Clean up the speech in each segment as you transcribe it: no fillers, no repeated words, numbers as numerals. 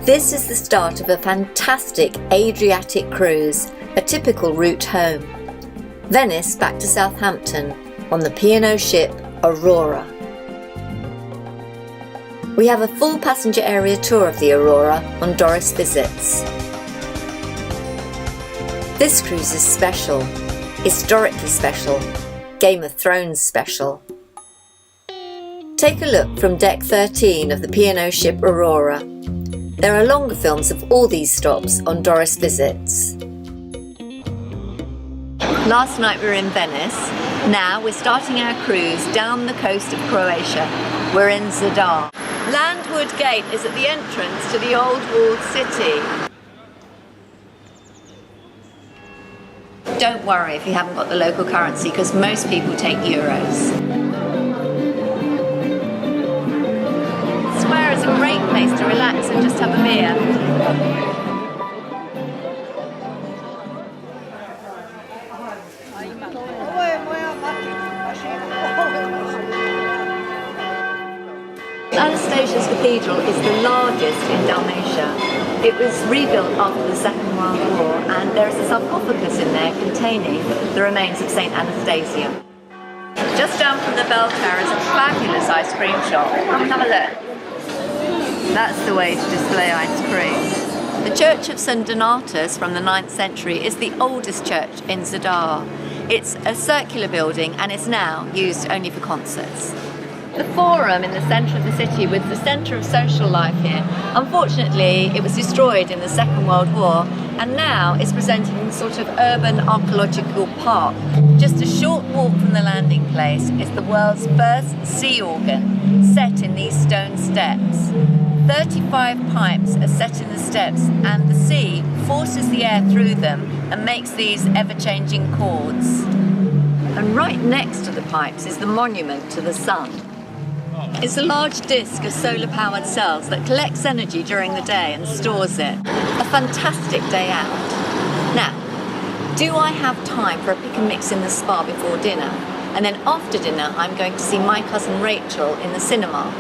This is the start of a fantastic Adriatic cruise, a typical route home. Venice back to Southampton on the P&O ship Aurora. We have a full passenger area tour of the Aurora on Doris Visits. This cruise is special, historically special, Game of Thrones special. Take a look from deck 13 of the P&O ship Aurora. There are longer films of all these stops on Doris Visits. Last night we were in Venice. Now we're starting our cruise down the coast of Croatia. We're in Zadar. Landwood Gate is at the entrance to the old walled city. Don't worry if you haven't got the local currency, because most people take euros. Square is a great place to relax and just have a beer. Anastasia's Cathedral is the largest in Dalmatia. It was rebuilt after the Second World War, and there is a sarcophagus in there containing the remains of St. Anastasia. Just down from the bell tower is a fabulous ice cream shop. Come and have a look. That's the way to display ice cream. The Church of St. Donatus from the 9th century is the oldest church in Zadar. It's a circular building and is now used only for concerts. The Forum in the centre of the city was the centre of social life here. Unfortunately, it was destroyed in the Second World War, and now it's presented in a sort of urban archaeological park. Just a short walk from the landing place is the world's first sea organ, set in these stone steps. 35 pipes are set in the steps, and the sea forces the air through them and makes these ever-changing chords. And right next to the pipes is the monument to the sun. It's a large disc of solar-powered cells that collects energy during the day and stores it. A fantastic day out. Now, do I have time for a pick and mix in the spa before dinner? And then after dinner, I'm going to see my cousin Rachel in the cinema.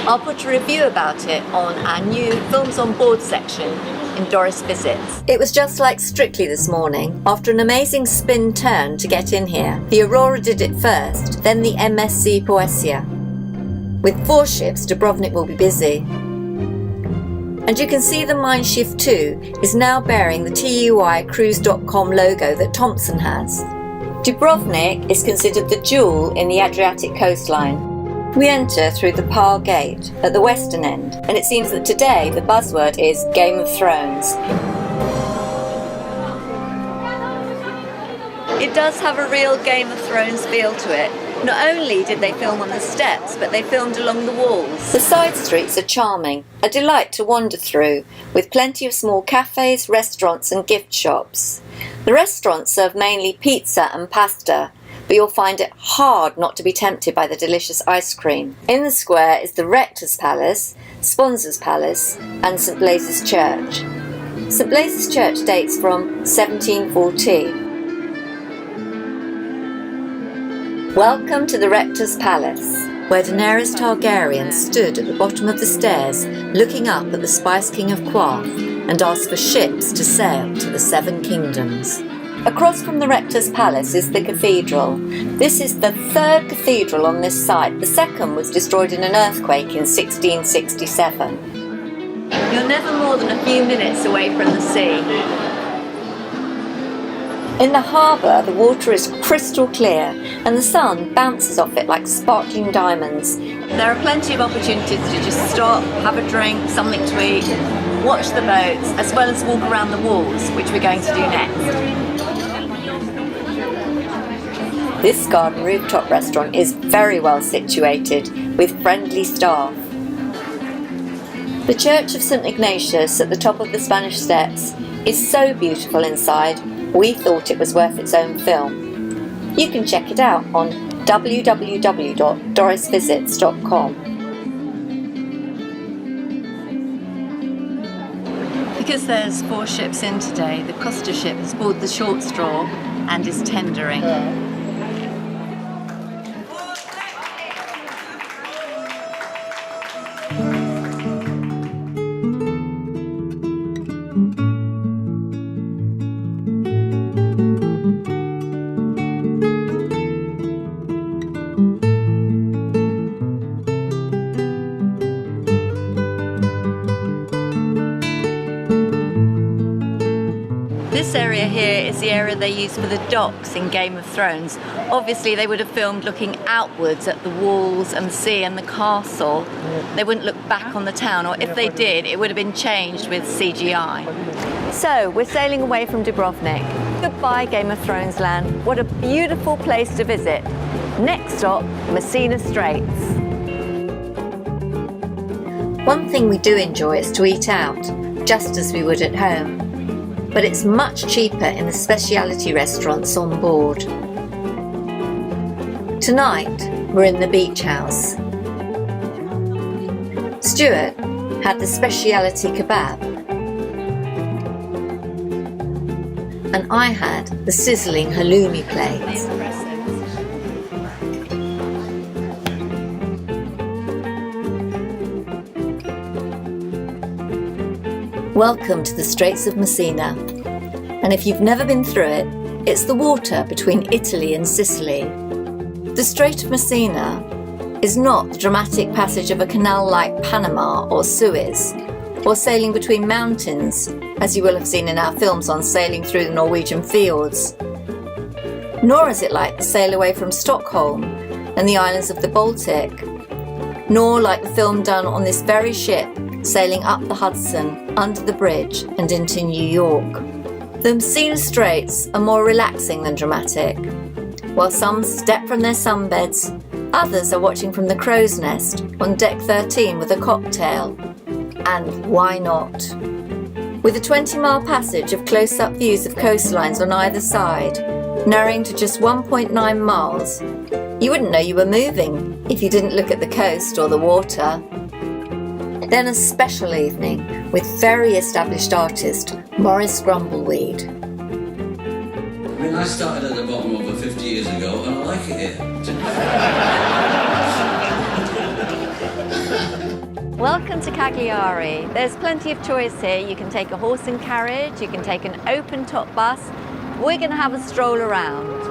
I'll put a review about it on our new Films on Board section in Doris Visits. It was just like Strictly this morning. After an amazing spin turn to get in here, the Aurora did it first, then the MSC Poesia. With 4 ships, Dubrovnik will be busy. And you can see the Mein Schiff 2 is now bearing the TUI-Cruise.com logo that Thompson has. Dubrovnik is considered the jewel in the Adriatic coastline. We enter through the Pearl Gate at the western end, and it seems that today the buzzword is Game of Thrones. It does have a real Game of Thrones feel to it. Not only did they film on the steps, but they filmed along the walls. The side streets are charming, a delight to wander through, with plenty of small cafes, restaurants and gift shops. The restaurants serve mainly pizza and pasta, but you'll find it hard not to be tempted by the delicious ice cream. In the square is the Rector's Palace, Sponsor's Palace and St Blaise's Church. St Blaise's Church dates from 1740. Welcome to the Rector's Palace, where Daenerys Targaryen stood at the bottom of the stairs looking up at the Spice King of Quarth and asked for ships to sail to the 7 kingdoms. Across from the Rector's Palace is the cathedral. This is the 3rd cathedral on this site. The 2nd was destroyed in an earthquake in 1667. You're never more than a few minutes away from the sea. In the harbour, the water is crystal clear and the sun bounces off it like sparkling diamonds. There are plenty of opportunities to just stop, have a drink, something to eat, watch the boats, as well as walk around the walls, which we're going to do next. This garden rooftop restaurant is very well situated, with friendly staff. The Church of St Ignatius at the top of the Spanish Steps is so beautiful inside, we thought it was worth its own film. You can check it out on www.dorisvisits.com. Because there's 4 ships in today, the Costa ship has pulled the short straw and is tendering. This area here is the area they used for the docks in Game of Thrones. Obviously they would have filmed looking outwards at the walls and the sea and the castle. They wouldn't look back on the town, or if they did, it would have been changed with CGI. So we're sailing away from Dubrovnik. Goodbye Game of Thrones land. What a beautiful place to visit. Next stop, Messina Straits. One thing we do enjoy is to eat out, just as we would at home. But it's much cheaper in the specialty restaurants on board. Tonight, we're in the beach house. Stuart had the specialty kebab, and I had the sizzling halloumi plate. Welcome to the Straits of Messina, and if you've never been through it, it's the water between Italy and Sicily. The Strait of Messina is not the dramatic passage of a canal like Panama or Suez, or sailing between mountains, as you will have seen in our films on sailing through the Norwegian fjords. Nor is it like the sail away from Stockholm and the islands of the Baltic, nor like the film done on this very ship sailing up the Hudson, under the bridge and into New York. The Messina Straits are more relaxing than dramatic. While some step from their sunbeds, others are watching from the crow's nest on deck 13 with a cocktail. And why not? With a 20-mile passage of close-up views of coastlines on either side, narrowing to just 1.9 miles, you wouldn't know you were moving if you didn't look at the coast or the water. Then a special evening with very established artist Maurice Grumbleweed. I mean, I started at the bottom over 50 years ago and I like it here. Welcome to Cagliari. There's plenty of choice here. You can take a horse and carriage, you can take an open-top bus. We're going to have a stroll around.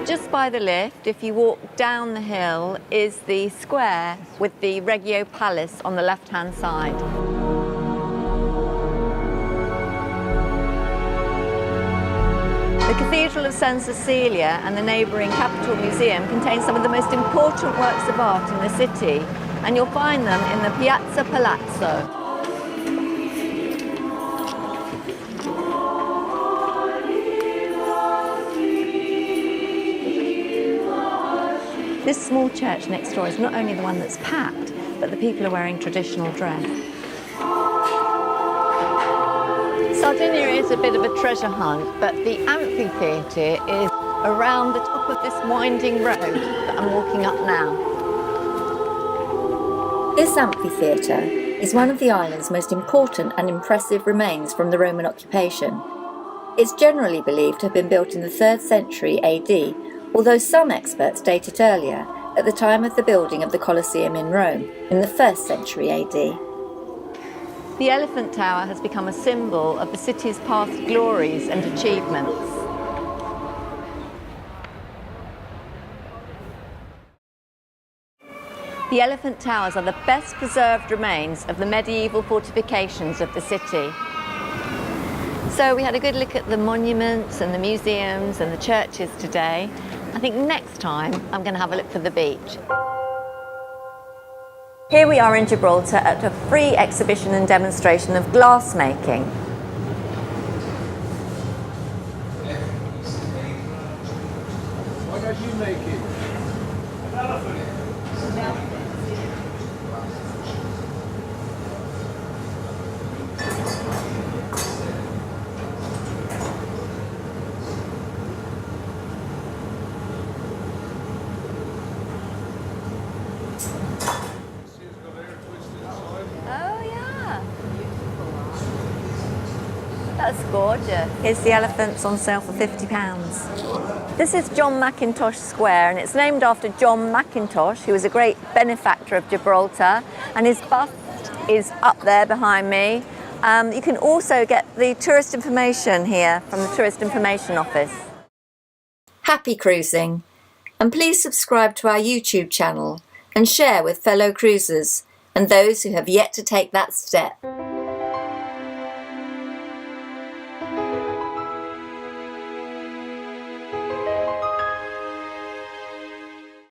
Just by the lift, if you walk down the hill, is the square with the Reggio Palace on the left-hand side. The Cathedral of San Cecilia and the neighbouring Capitol Museum contain some of the most important works of art in the city, and you'll find them in the Piazza Palazzo. This small church next door is not only the one that's packed, but the people are wearing traditional dress. Sardinia is a bit of a treasure hunt, but the amphitheatre is around the top of this winding road that I'm walking up now. This amphitheatre is one of the island's most important and impressive remains from the Roman occupation. It's generally believed to have been built in the 3rd century AD, although some experts date it earlier, at the time of the building of the Colosseum in Rome, in the 1st century AD. The Elephant Tower has become a symbol of the city's past glories and achievements. The Elephant Towers are the best preserved remains of the medieval fortifications of the city. So we had a good look at the monuments and the museums and the churches today. I think next time I'm going to have a look for the beach. Here we are in Gibraltar at a free exhibition and demonstration of glass making. Why don't you make it? That's gorgeous. Here's the elephants on sale for £50. This is John Mackintosh Square, and it's named after John Mackintosh, who was a great benefactor of Gibraltar, and his bust is up there behind me. You can also get the tourist information here from the Tourist Information Office. Happy cruising. And please subscribe to our YouTube channel and share with fellow cruisers and those who have yet to take that step.